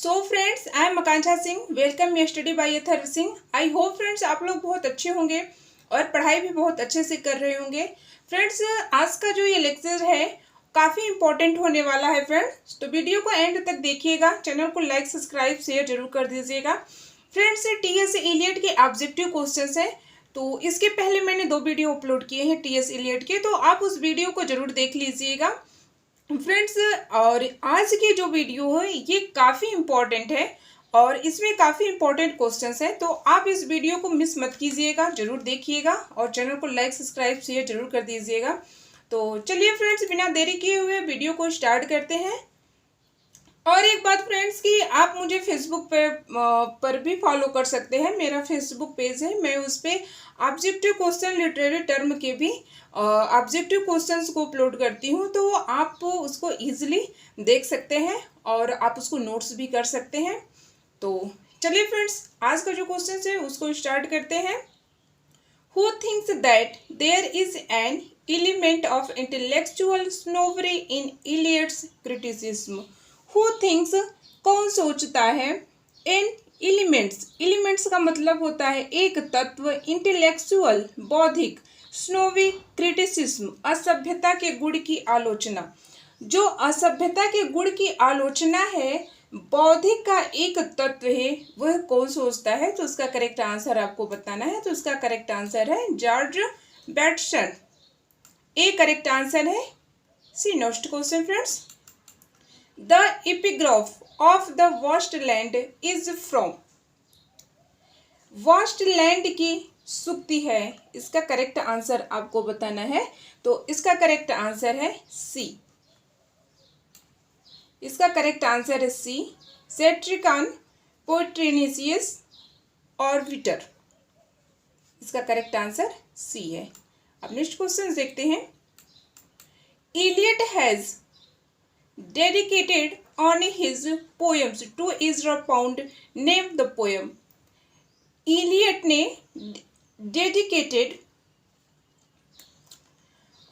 So friends, I am Akanksha Singh. Welcome your study bye Atharva Singh. I hope friends आप लोग बहुत अच्छे होंगे और पढ़ाई भी बहुत अच्छे से कर रहे होंगे। फ्रेंड्स, आज का जो ये लेक्चर है काफ़ी इंपॉर्टेंट होने वाला है फ्रेंड्स, तो वीडियो को एंड तक देखिएगा। चैनल को लाइक सब्सक्राइब शेयर जरूर कर दीजिएगा। फ्रेंड्स, टीएस इलियट के ऑब्जेक्टिव क्वेश्चन है, तो इसके पहले मैंने 2 वीडियो अपलोड किए हैं टीएस इलियट के, तो आप उस वीडियो को जरूर देख लीजिएगा फ्रेंड्स। और आज की जो वीडियो है ये काफ़ी इम्पोर्टेंट है और इसमें काफ़ी इम्पोर्टेंट क्वेश्चंस हैं, तो आप इस वीडियो को मिस मत कीजिएगा, जरूर देखिएगा और चैनल को लाइक सब्सक्राइब शेयर जरूर कर दीजिएगा। तो चलिए फ्रेंड्स, बिना देरी किए हुए वीडियो को स्टार्ट करते हैं। और एक बात फ्रेंड्स कि आप मुझे फेसबुक पर भी फॉलो कर सकते हैं। मेरा फेसबुक पेज है, मैं उस पर ऑब्जेक्टिव क्वेश्चन लिटरेरी टर्म के भी ऑब्जेक्टिव क्वेश्चंस को अपलोड करती हूँ, तो आप उसको इजीली देख सकते हैं और आप उसको नोट्स भी कर सकते हैं। तो चलिए फ्रेंड्स, आज का जो क्वेश्चन है उसको स्टार्ट करते हैं। Who thinks that there is an element of intellectual snobbery in Eliot's criticism? Who thinks, कौन सोचता है, इन एलिमेंट्स का मतलब होता है एक तत्व, इंटेलेक्चुअल बौद्धिक, स्नोवी क्रिटिसिज्म असभ्यता के गुण की आलोचना। जो असभ्यता के गुण की आलोचना है, बौद्धिक का एक तत्व है, वह कौन सोचता है? तो उसका करेक्ट आंसर आपको बताना है। तो उसका करेक्ट आंसर है George Batson. A correct answer है। सी next question friends. The epigraph of the Waste Land is from. Waste Land की सूक्ति है, इसका करेक्ट आंसर आपको बताना है। तो इसका करेक्ट आंसर है सी। इसका करेक्ट आंसर है सी, सेट्रिकन पोर्ट्रेनिसियस और विटर। इसका करेक्ट आंसर सी है। अब नेक्स्ट क्वेश्चन देखते हैं। Eliot has dedicated on his poems to Ezra Pound, name the poem. Eliot ने डेडिकेटेड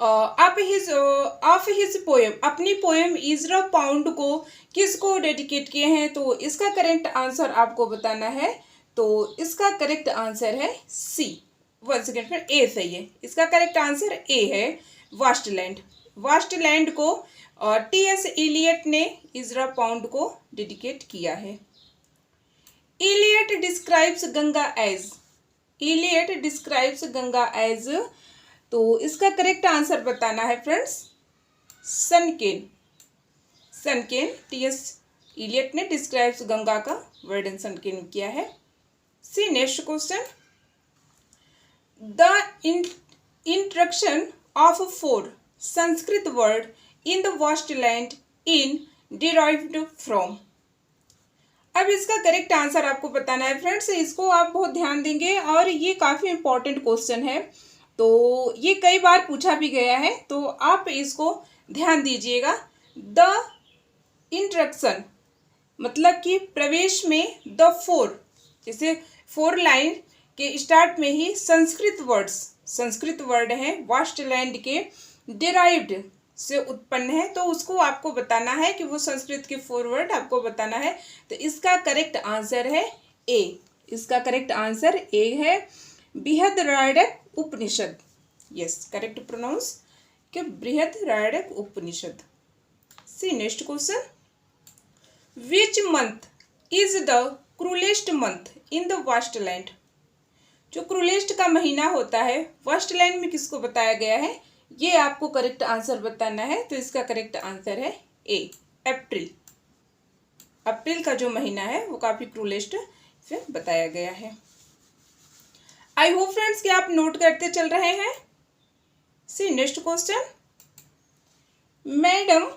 ऑफ हिज पोएम, अपनी पोएम इजरा पाउंड को किसको डेडिकेट किए हैं? तो इसका करेक्ट आंसर आपको बताना है। तो इसका करेक्ट आंसर है सी। वन सेकेंड फिर, ए सही है। इसका करेक्ट आंसर ए है, वास्टलैंड। वास्टलैंड को टीएस इलियट ने इजरा पाउंड को डेडिकेट किया है। Eliot describes Ganga as. Eliot describes Ganga as, तो इसका करेक्ट आंसर बताना है friends, sunken. Sunken, TS Eliot ने डिस्क्राइब्स गंगा का वर्णन सनकेन किया है। सी next question. The introduction of 4 Sanskrit word in the Wasteland in derived from. अब इसका करेक्ट आंसर आपको बताना है फ्रेंड्स। इसको आप बहुत ध्यान देंगे और ये काफ़ी इंपॉर्टेंट क्वेश्चन है, तो ये कई बार पूछा भी गया है, तो आप इसको ध्यान दीजिएगा। द इंट्रक्शन मतलब कि प्रवेश में द 4, जैसे 4 लाइन के स्टार्ट में ही संस्कृत वर्ड है, वास्टलैंड के डिराइव्ड से उत्पन्न है, तो उसको आपको बताना है कि वो संस्कृत के 4 वर्ड आपको बताना है। तो इसका करेक्ट आंसर है ए। इसका करेक्ट आंसर ए है, Brihadaranyaka Upanishad. Yes, correct pronounce के Brihadaranyaka Upanishad. See next question. Which month is the cruellest month in the Wasteland. जो क्रूलेस्ट का महीना होता है वास्टलैंड में, किसको बताया गया है? ये आपको करेक्ट आंसर बताना है। तो इसका करेक्ट आंसर है ए, अप्रैल। अप्रैल का जो महीना है वो काफी क्रूलेस्ट से बताया गया है। आई होप फ्रेंड्स कि आप नोट करते चल रहे हैं। See next question. Madam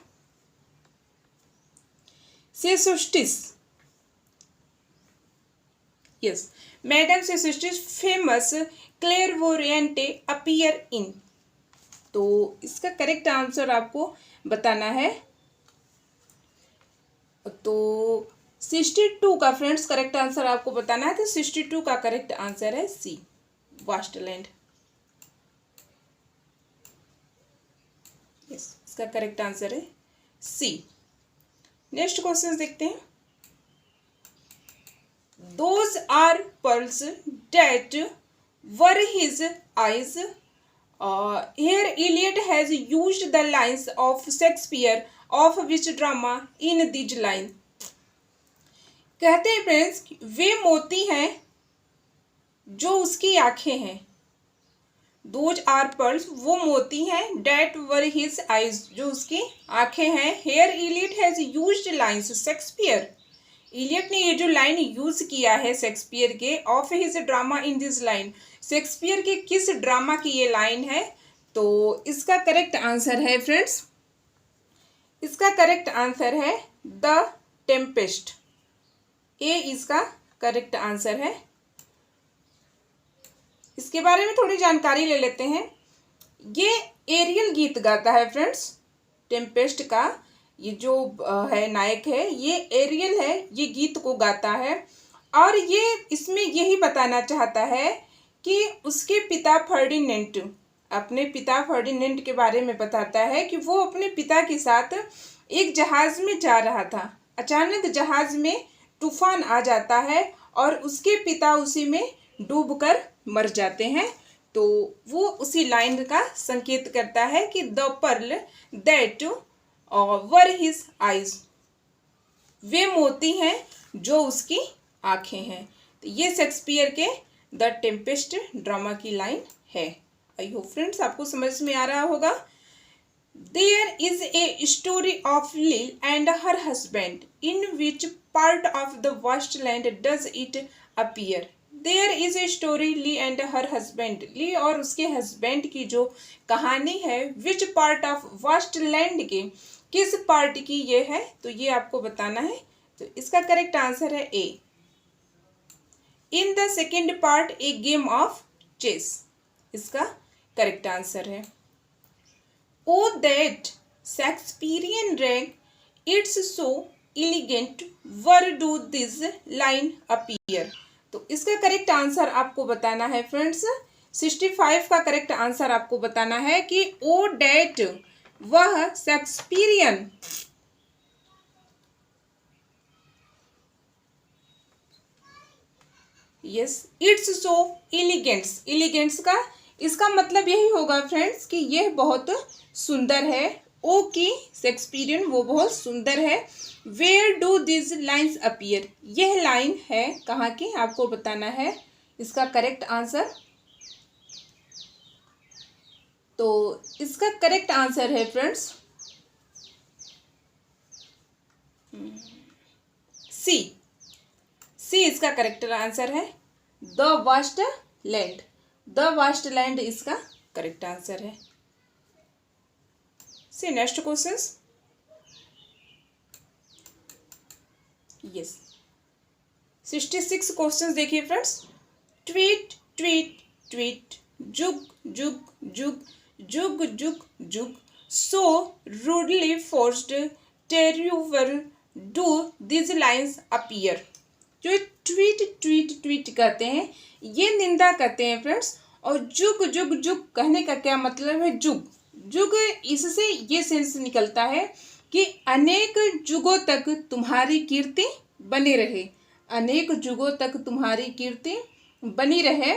Sesostris, yes, madam Sesostris famous clairvoyante appear in. तो इसका करेक्ट आंसर आपको बताना है। तो 62 का फ्रेंड्स करेक्ट आंसर आपको बताना है। तो 62 का करेक्ट आंसर है सी, वास्टलैंड। यस, इसका करेक्ट आंसर है सी। नेक्स्ट क्वेश्चन देखते हैं। Those are pearls that were his eyes. Here Eliot has used the lines of Shakespeare of which drama in these line। कहते हैं फ्रेंड्स वे मोती हैं जो उसकी आंखें हैं। दोज आर पर्ल्स वो मोती हैं। डेट वर हिज आइज जो उसकी आंखें हैं। Here Eliot has used lines Shakespeare. Eliot ने ये जो लाइन यूज किया है शेक्सपियर के of his drama in this line, Shakespeare के किस ड्रामा की ये लाइन है? तो इसका करेक्ट आंसर है फ्रेंड्स, इसका करेक्ट आंसर है द टेम्पेस्ट। ए इसका करेक्ट आंसर है। इसके बारे में थोड़ी जानकारी ले लेते हैं। ये एरियल गीत गाता है फ्रेंड्स। टेम्पेस्ट का ये जो है नायक है ये एरियल है, ये गीत को गाता है और ये इसमें यही बताना चाहता है कि उसके पिता फर्डिनेंट, अपने पिता फर्डिनेंट के बारे में बताता है कि वो अपने पिता के साथ एक जहाज में जा रहा था। अचानक जहाज में तूफान आ जाता है और उसके पिता उसी में डूबकर मर जाते हैं। तो वो उसी लाइन का संकेत करता है कि the pearl that were his eyes, वे मोती हैं जो उसकी आंखें हैं। तो ये शेक्सपियर के द टेम्पेस्ट ड्रामा की लाइन है। आई होप फ्रेंड्स आपको समझ में आ रहा होगा। There is a story of Lil and her husband in which part of the Waste Land does it appear. There is a story Lil and her husband, Lil और उसके husband की जो कहानी है which part of Waste Land के किस part की ये है, तो ये आपको बताना है। तो इसका करेक्ट आंसर है A, in the second part a game of chess, इसका करेक्ट आंसर है। O that Shakespearian rag it's so elegant where do this line appear. तो इसका करेक्ट आंसर आपको बताना है फ्रेंड्स। 65 का करेक्ट आंसर आपको बताना है कि ओ डैट वह Shakespearean yes it's so elegants, elegants का इसका मतलब यही होगा फ्रेंड्स कि यह बहुत सुंदर है। ओ की शेक्सपियरियन वो बहुत सुंदर है। Where do this lines appear, यह लाइन है कहाँ की आपको बताना है। इसका करेक्ट आंसर, तो इसका करेक्ट आंसर है फ्रेंड्स सी, सी इसका करेक्ट आंसर है। The Waste Land, the Waste Land इसका करेक्ट आंसर है। सी नेक्स्ट क्वेश्चंस। यस 66 क्वेश्चंस देखिए friends. Tweet tweet tweet, jug jug jug jug jug jug, so rudely forced Tereu where do this lines appear. जो tweet tweet tweet कहते हैं ये निंदा करते हैं फ्रेंड्स। और जुग जुग जुग कहने का क्या मतलब है? जुग जुग, इससे ये सेंस निकलता है कि अनेक जुगों तक तुम्हारी कीर्ति बनी रहे, अनेक जुगों तक तुम्हारी कीर्ति बनी रहे।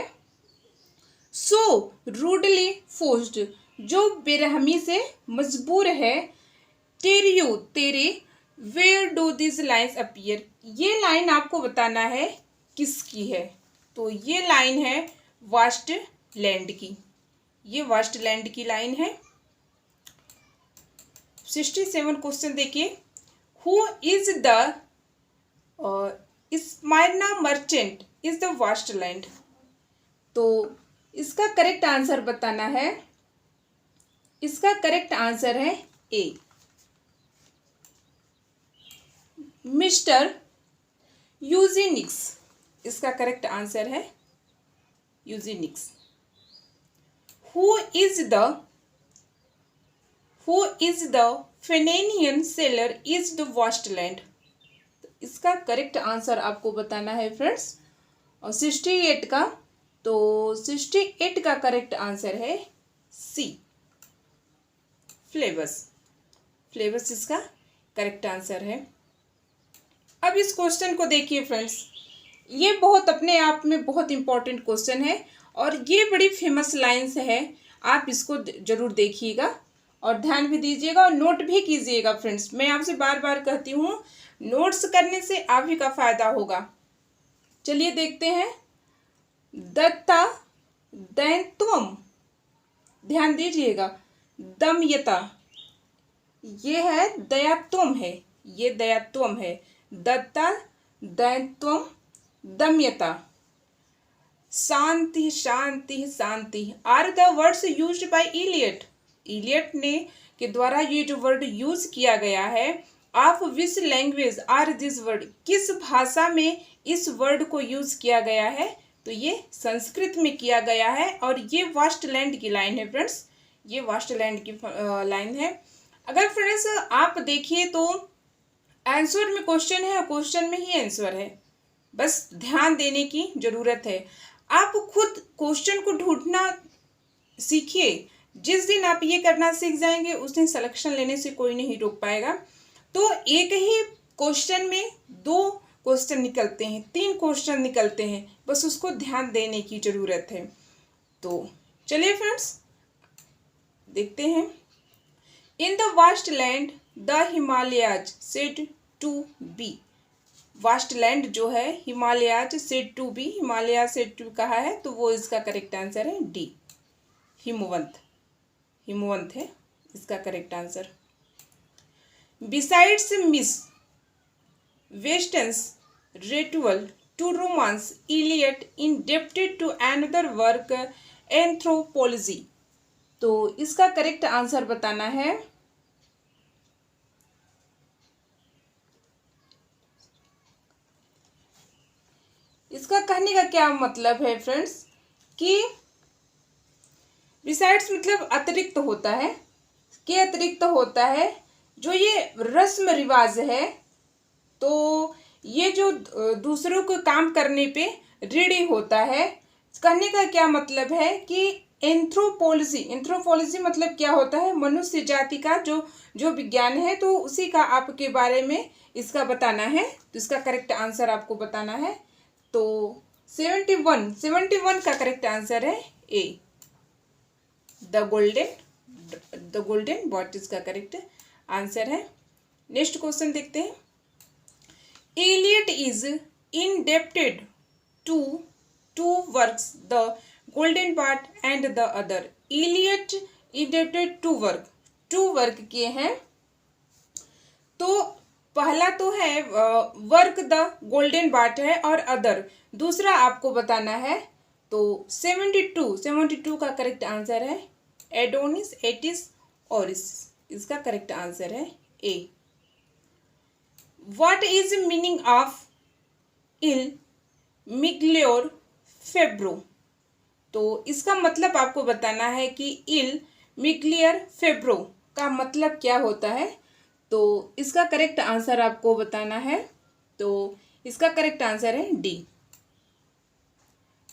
सो रूडली फोर्स्ड, जो बेरहमी से मजबूर है। टेरियो तेरे, where do this lines appear, ये लाइन आपको बताना है किसकी है। तो ये लाइन है वास्ट लैंड की, ये वास्ट लैंड की लाइन है। 67 क्वेश्चन देखिए। Who is the Smyrna merchant is the Waste Land. तो इसका करेक्ट आंसर बताना है। इसका करेक्ट आंसर है ए, मिस्टर यूजीनिक्स, इसका करेक्ट आंसर है Eugenides. Who is the Phoenician sailor is the Waste Land. इसका करेक्ट आंसर आपको बताना है फ्रेंड्स। और 68 का, तो 68 का करेक्ट आंसर है सी, फ्लेवर्स, फ्लेवर्स इसका करेक्ट आंसर है। अब इस क्वेश्चन को देखिए फ्रेंड्स। ये बहुत अपने आप में बहुत इंपॉर्टेंट क्वेश्चन है और ये बड़ी फेमस लाइन्स है। आप इसको जरूर देखिएगा और ध्यान भी दीजिएगा और नोट भी कीजिएगा फ्रेंड्स। मैं आपसे बार बार कहती हूँ, नोट्स करने से आप ही का फायदा होगा। चलिए देखते हैं। दत्ता दैत्वम, ध्यान दीजिएगा। दमयता, ये है दयात्वम है, ये दयात्वम है। Datta Dayadhvam Damyata. Shantih shantih shantih are the words used by Eliot. Eliot ने के द्वारा ये जो वर्ड यूज किया गया है, of which language are this word, किस भाषा में इस वर्ड को यूज किया गया है, तो ये संस्कृत में किया गया है। और ये वास्ट लैंड की लाइन है फ्रेंड्स, ये वास्ट लैंड की लाइन है। अगर फ्रेंड्स आप देखिए तो आंसर में क्वेश्चन है, क्वेश्चन में ही आंसर है, बस ध्यान देने की जरूरत है। आप खुद क्वेश्चन को ढूंढना सीखिए। जिस दिन आप ये करना सीख जाएंगे उस दिन सिलेक्शन लेने से कोई नहीं रोक पाएगा। तो एक ही क्वेश्चन में 2 क्वेश्चन निकलते हैं, 3 क्वेश्चन निकलते हैं, बस उसको ध्यान देने की जरूरत है। तो चलिए फ्रेंड्स देखते हैं। In the Waste Land the Himalayas said to be. Waste Land जो है Himalayas said to be, Himalaya said to कहा है, तो वो इसका करेक्ट आंसर है डी, हिमवंत। हिमवंत है इसका correct answer. Besides Miss Weston's ritual to romance Eliot indebted to another work anthropology. तो इसका करेक्ट आंसर बताना है। इसका कहने का क्या मतलब है फ्रेंड्स कि बिसाइड्स मतलब अतिरिक्त होता है, के अतिरिक्त होता है। जो ये रस्म रिवाज है, तो ये जो दूसरों को काम करने पे रेडी होता है। कहने का क्या मतलब है कि एंथ्रोपोलॉजी, एंथ्रोपोलॉजी मतलब क्या होता है, मनुष्य जाति का जो विज्ञान है, तो उसी का आपके बारे में इसका बताना है। तो इसका करेक्ट आंसर आपको बताना है। तो 71 का करेक्ट आंसर है ए, द गोल्डन बॉट इसका करेक्ट आंसर है। नेक्स्ट क्वेश्चन देखते हैं। Eliot is indebted to 2 works, the golden bough and the other. Eliot indebted 2 work किए हैं। तो पहला तो है वर्क द गोल्डन बॉट है और अदर, दूसरा आपको बताना है। तो 72 का करेक्ट आंसर है एडोनिस, एटिस, ओरिस। इसका करेक्ट आंसर है ए। व्हाट इज मीनिंग ऑफ इल मिग्लियोर फेब्रो। तो इसका मतलब आपको बताना है कि इल मिग्लियर फेब्रो का मतलब क्या होता है। तो इसका करेक्ट आंसर आपको बताना है। तो इसका करेक्ट आंसर है डी,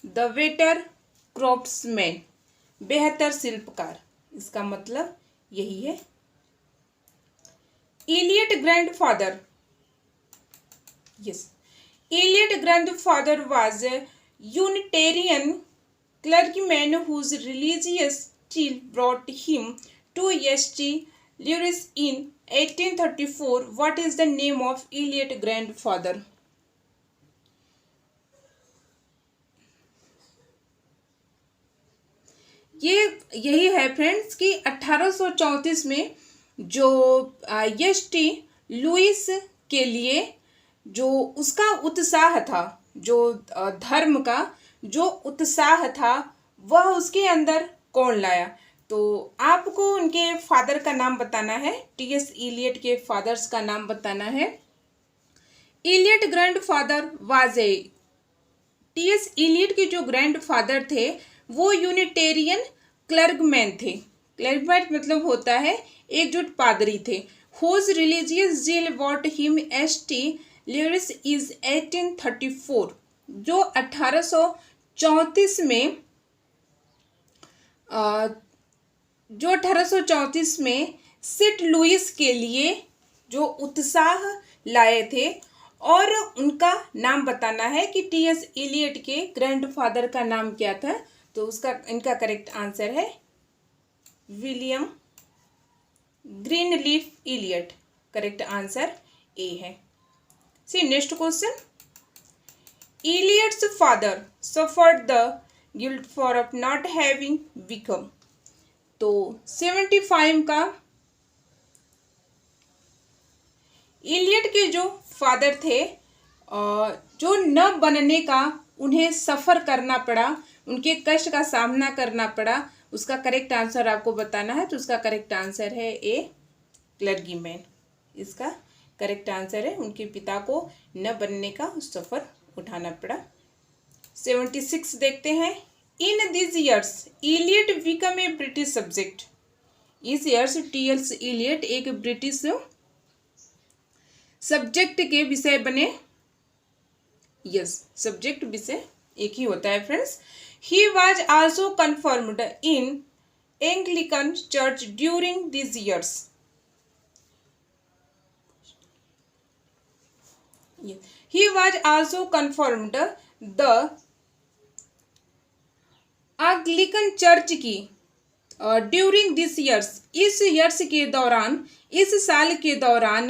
द बेटर क्राफ्ट्समैन, बेहतर शिल्पकार। इसका मतलब यही है। Eliot grandfather, yes, Eliot grandfather was Unitarian clergyman whose religious zeal brought him to St. Louis in 1834. What is the name of Eliot grandfather? ये यही है फ्रेंड्स कि 1834 में जो एसटी लुइस के लिए जो उसका उत्साह था, जो धर्म का जो उत्साह था, वह उसके अंदर कौन लाया। तो आपको उनके फादर का नाम बताना है, टीएस इलियट के फादर्स का नाम बताना है। Eliot grandfather was a, TS Eliot के जो ग्रैंडफादर थे वो यूनिटेरियन क्लर्गमैन थे। क्लर्गमैन मतलब होता है एकजुट पादरी थे। Whose religious zeal brought him St. Louis is 1834, जो 1834 में जो 1834 में सेंट लुइस के लिए जो उत्साह लाए थे, और उनका नाम बताना है कि टी.एस. इलियट के ग्रैंडफादर का नाम क्या था। तो उसका इनका करेक्ट आंसर है William Greenleaf Eliot. Correct answer A है। सी next question, Eliot's father suffered the guilt for of not having become। तो 75 का इलियट के जो फादर थे जो न बनने का उन्हें सफ़र करना पड़ा, उनके कष्ट का सामना करना पड़ा, उसका करेक्ट आंसर आपको बताना है। तो उसका करेक्ट आंसर है ए क्लर्गीमैन। इसका करेक्ट आंसर है उनके पिता को न बनने का सफ़र उठाना पड़ा। 76 देखते हैं, in this years Eliot become a British subject. इस ईयर्स टी.एस. इलियट एक ब्रिटिश सब्जेक्ट के विषय बने। यस, सब्जेक्ट विषय एक ही होता है friends. He was also confirmed in Anglican church during this years. He was also confirmed the Anglican church की ड्यूरिंग दिस ईयर्स। इस ईयर्स के दौरान, इस साल के दौरान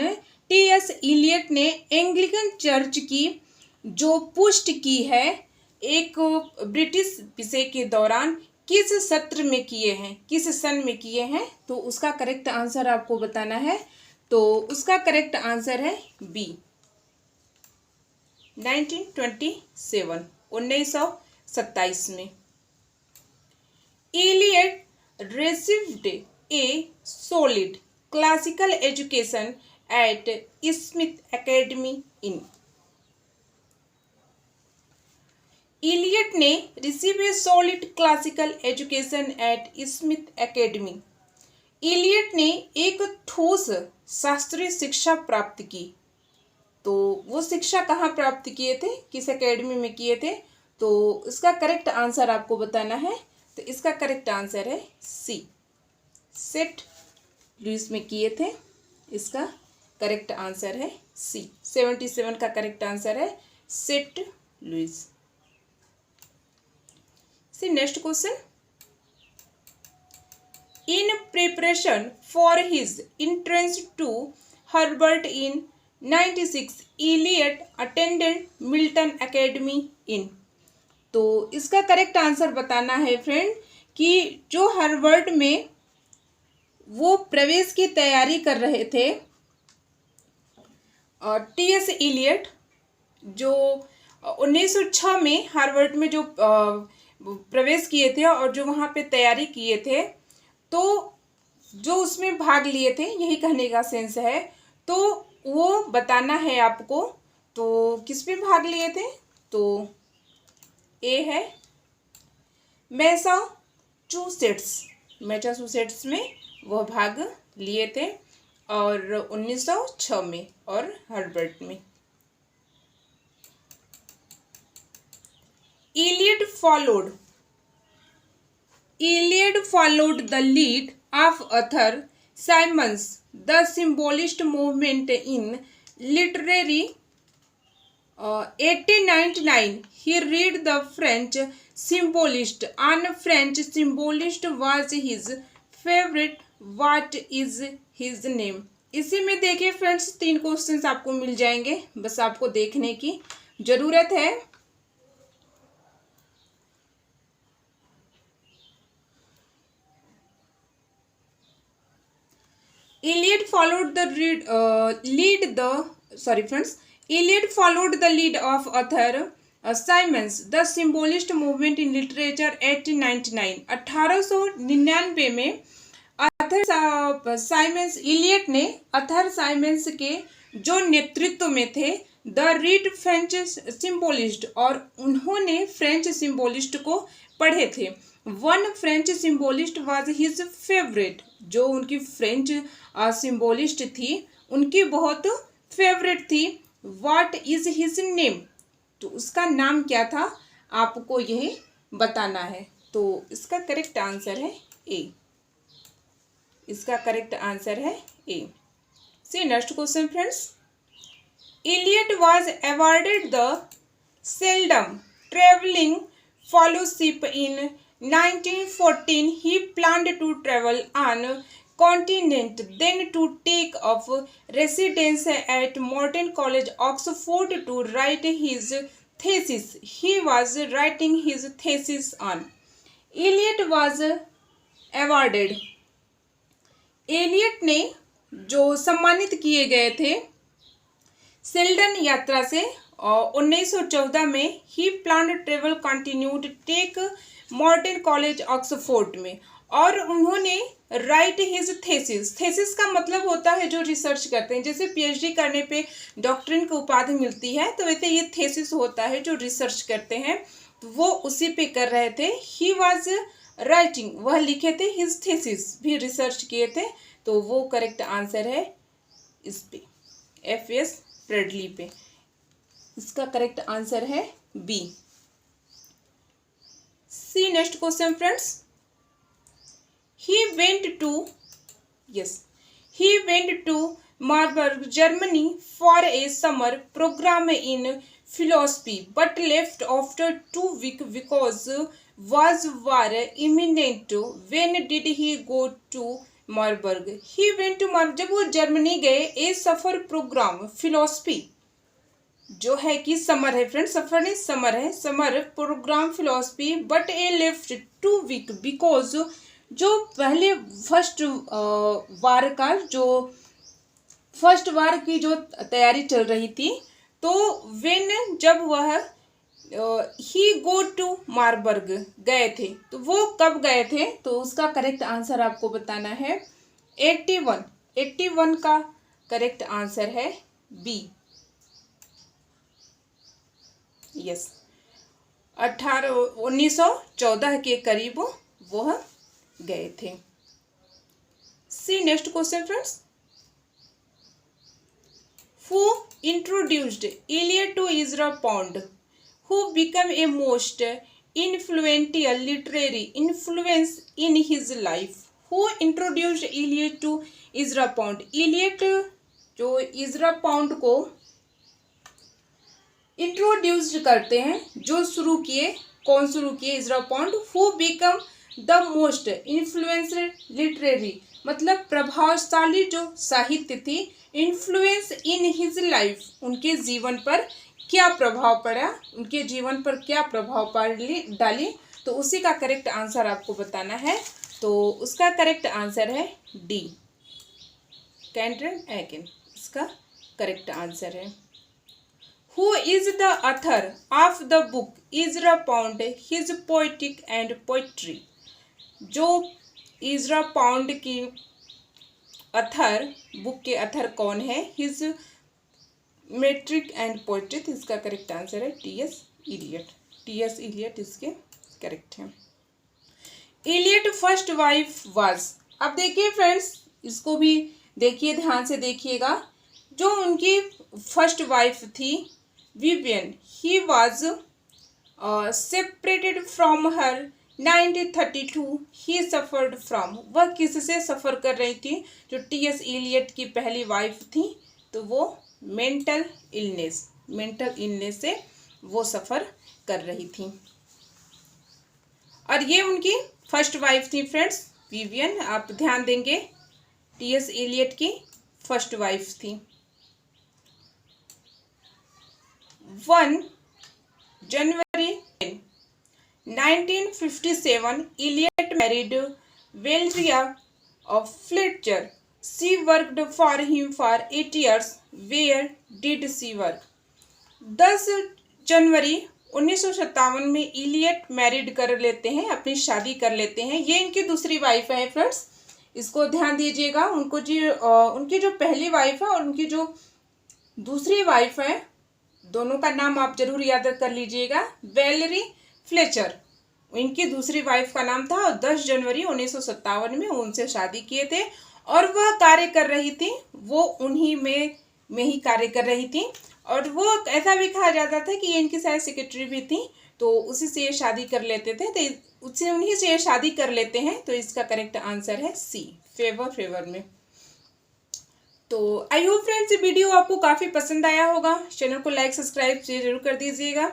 टी.एस. इलियट ने एंग्लिकन चर्च की जो पुष्टि की है एक ब्रिटिश विषय के दौरान किस सत्र में किए हैं, किस सन में किए हैं। तो उसका करेक्ट आंसर आपको बताना है। तो उसका करेक्ट आंसर है बी 1927, 1927 में। Eliot received a solid classical education at Smith Academy in। Eliot ने receive a solid classical education at Smith Academy. Eliot ने एक ठोस शास्त्रीय शिक्षा प्राप्त की। तो वो शिक्षा कहाँ प्राप्त किए थे, किस एकेडमी में किए थे। तो इसका करेक्ट आंसर आपको बताना है। तो इसका करेक्ट आंसर है सी, सेंट लुइस में किए थे। इसका करेक्ट आंसर है सी। 77 का करेक्ट आंसर है Saint Louis. See next question, in preparation for his entrance to Harvard in 96 Eliot attended Milton Academy in. तो इसका करेक्ट आंसर बताना है फ्रेंड कि जो हार्वर्ड में वो प्रवेश की तैयारी कर रहे थे और टी.एस. इलियट जो 1906 में हार्वर्ड में जो प्रवेश किए थे और जो वहाँ पे तैयारी किए थे, तो जो उसमें भाग लिए थे, यही कहने का सेंस है। तो वो बताना है आपको। तो किस में भाग लिए थे। तो ए है मैसाचुसेट्स में वह भाग लिए थे और 1906 में और हार्वर्ड में। Eliot followed the lead of Arthur Symons, the symbolist movement in literary 1899. He read the French symbolist, and French symbolist was his favorite. What is his name? इसी में देखिए फ्रेंड्स 3 क्वेश्चंस आपको मिल जाएंगे, बस आपको देखने की जरूरत है। Eliot followed the lead of Arthur Symons, the symbolist movement in literature 1899। 1899 में अर्थर साइमंस, इलियट ने अर्थर साइमंस के जो नेतृत्व में थे द रीड फ्रेंच सिम्बोलिस्ट, और उन्होंने फ्रेंच सिम्बोलिस्ट को पढ़े थे। One French symbolist was his favourite, जो उनकी फ्रेंच सिम्बोलिस्ट थी उनकी बहुत फेवरेट थी। व्हाट इज हिज नेम, तो उसका नाम क्या था आपको यही बताना है। तो इसका करेक्ट आंसर है ए। इसका करेक्ट आंसर है A. See next question friends, Elliot was awarded the Seldom Traveling Fellowship in 1914. He planned to travel on continent, then to take up residence at Morton College, Oxford, to write his thesis. He was writing his thesis on. Elliot was awarded. Eliot ने जो सम्मानित किए गए थे Seldon यात्रा से 1914 में ही plan travel continued take Merton College Oxford में, और उन्होंने राइट हिज थेसिस। थेसिस का मतलब होता है जो रिसर्च करते हैं, जैसे पीएचडी करने पे डॉक्टरेट की उपाधि मिलती है, तो वैसे ये थेसिस होता है जो रिसर्च करते हैं, तो वो उसी पे कर रहे थे। ही वाज राइटिंग, वह लिखे थे, हिज थेसिस भी रिसर्च किए थे, तो वो करेक्ट आंसर है इस पे एफ.एस. ब्रैडली पे। इसका करेक्ट आंसर है B. See next question friends. He went to Marburg Germany for a summer program in philosophy but left after 2 weeks because was war imminent. When did he go to Marburg? He went to Marburg, जब वो Germany गए, ए सफर programme philosophy जो है कि summer है friend, सफर नहीं summer है, summer program philosophy, but a left 2 week because जो पहले फर्स्ट वार की जो तैयारी चल रही थी, तो वेन जब वह ही गो टू मार्बर्ग गए थे, तो वो कब गए थे, तो उसका करेक्ट आंसर आपको बताना है 81 का करेक्ट आंसर है बी। यस, 1914 के करीब वह गए थे। See next question friends. Who introduced Eliot to Ezra Pound, who became a most influential literary influence in his life? Who introduced Eliot to Ezra Pound? Eliot जो Ezra Pound को introduce करते हैं, जो शुरू किए, कौन शुरू किए? Ezra Pound. Who become the most influencer literary, मतलब प्रभावशाली जो साहित्य थी, इन्फ्लुएंस इन हिज लाइफ, उनके जीवन पर क्या प्रभाव पड़ा, उनके जीवन पर क्या प्रभाव डाली, तो उसी का करेक्ट आंसर आपको बताना है। तो उसका करेक्ट आंसर है डी, कैंड्रन एगन, इसका करेक्ट आंसर है। Who is the author of the book Ezra Pound his poetic and poetry? जो इजरा पाउंड की अथर, बुक के अथर कौन है? हिज मेट्रिक एंड पोएट्री, इसका करेक्ट आंसर है टी.एस. इलियट। टी.एस. इलियट इसके करेक्ट है। इलियट फर्स्ट वाइफ वाज, अब देखिए फ्रेंड्स, इसको भी देखिए, ध्यान से देखिएगा, जो उनकी फर्स्ट वाइफ थी Vivian, he was separated from her 1932 he suffered from, वह किससे सफ़र कर रही थी? जो टी.एस. इलियट की पहली वाइफ थी, तो वो मेंटल इलनेस से वो सफ़र कर रही थी, और ये उनकी फर्स्ट वाइफ थी फ्रेंड्स विवियन। आप ध्यान देंगे, टी.एस. इलियट की फर्स्ट वाइफ थी। 1 जनवरी 1957 Eliot married Valeria of Fletcher. She worked for him for 8 years. Where did she work? 10 जनवरी 1957 में इलियट मैरिड कर लेते हैं, अपनी शादी कर लेते हैं। ये इनकी दूसरी वाइफ है फ्रेंड्स, इसको ध्यान दीजिएगा। उनकी जो पहली वाइफ है और उनकी जो दूसरी वाइफ है, दोनों का नाम आप जरूर याद कर लीजिएगा, वेलेरी फ्लेचर, इनकी दूसरी वाइफ का नाम था, और 10 जनवरी 1957 में उनसे शादी किए थे, और वह कार्य कर रही थी, वो उन्हीं में ही कार्य कर रही थी, और वो ऐसा भी कहा जाता था कि ये इनकी शायद सेक्रेटरी भी थी, तो उसी से ये शादी कर लेते थे, तो उससे उन्हीं से ये शादी कर लेते हैं, तो इसका करेक्ट आंसर है सी, फेवर में। तो आई होप फ्रेंड्स ये वीडियो आपको काफ़ी पसंद आया होगा। चैनल को लाइक सब्सक्राइब जरूर कर दीजिएगा।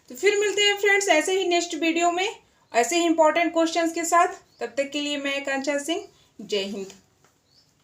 तो फिर मिलते हैं फ्रेंड्स ऐसे ही नेक्स्ट वीडियो में ऐसे ही इंपॉर्टेंट क्वेश्चंस के साथ। तब तक के लिए मैं कांचा सिंह, जय हिंद।